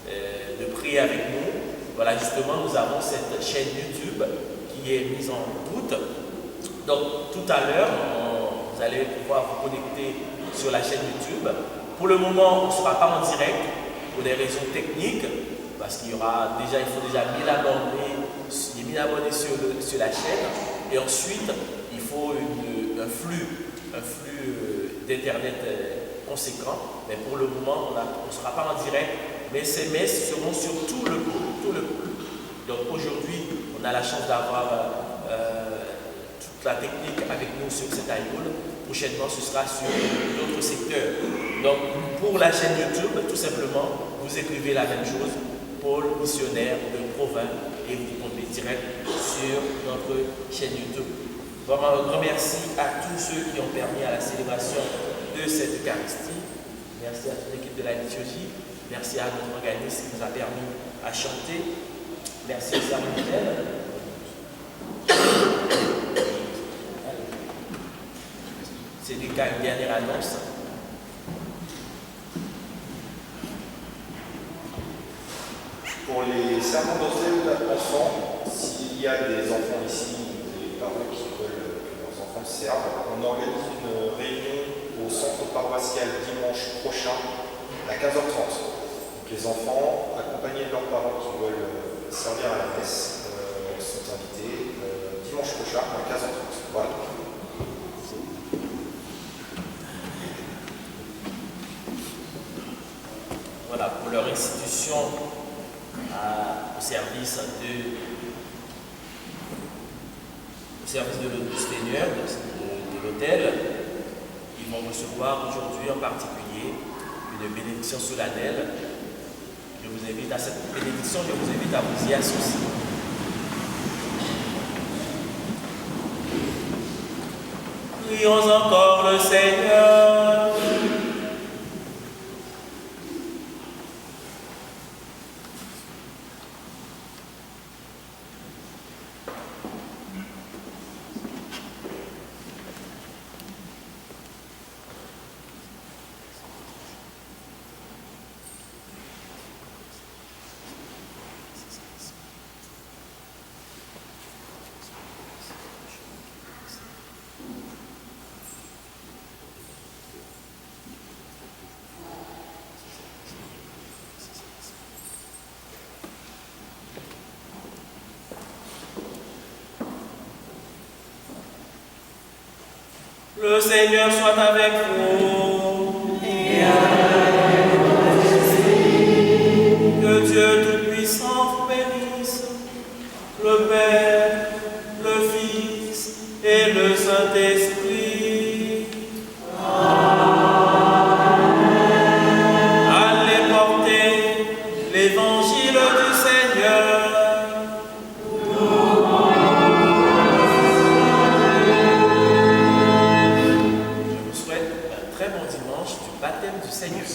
de prier avec nous. Voilà, justement, nous avons cette chaîne YouTube qui est mise en route. Donc, tout à l'heure, vous allez pouvoir vous connecter sur la chaîne YouTube. Pour le moment, on ne sera pas en direct pour des raisons techniques, parce qu'il faut déjà 1000 abonnés sur la chaîne, et ensuite, il faut un flux d'internet conséquent. Mais pour le moment, on ne sera pas en direct, mais ces messes seront sur tout le pôle. Donc aujourd'hui, on a la chance d'avoir toute la technique avec nous sur Saint-Ayoul. Prochainement, ce sera sur d'autres secteurs. Donc, pour la chaîne YouTube, tout simplement, vous écrivez la même chose, Pôle missionnaire de Provins, et vous tombez direct sur notre chaîne YouTube. Vraiment, un grand merci à tous ceux qui ont permis à la célébration de cette Eucharistie. Merci à toute l'équipe de la liturgie. Merci à notre organisme qui nous a permis à chanter. Merci à Samuel. C'est une dernière annonce. Pour les serments d'hôtel enfants, s'il y a des enfants ici, des parents qui veulent que leurs enfants servent, on organise une réunion au centre paroissial dimanche prochain à 15h30. Donc les enfants, accompagnés de leurs parents qui veulent servir à la messe, sont invités dimanche prochain à 15h30. Voilà. Voilà, pour leur institution au service du Seigneur, de l'hôtel, il qui vont recevoir aujourd'hui en particulier une bénédiction solennelle. Je vous invite à cette bénédiction, je vous invite à vous y associer. Prions encore le Seigneur. Le Seigneur soit avec vous. Et avec votre esprit. Que Dieu Tout-Puissant vous bénisse, le Père, le Fils et le Saint-Esprit. Allez porter l'évangile du Seigneur. Très bon dimanche du baptême du Seigneur.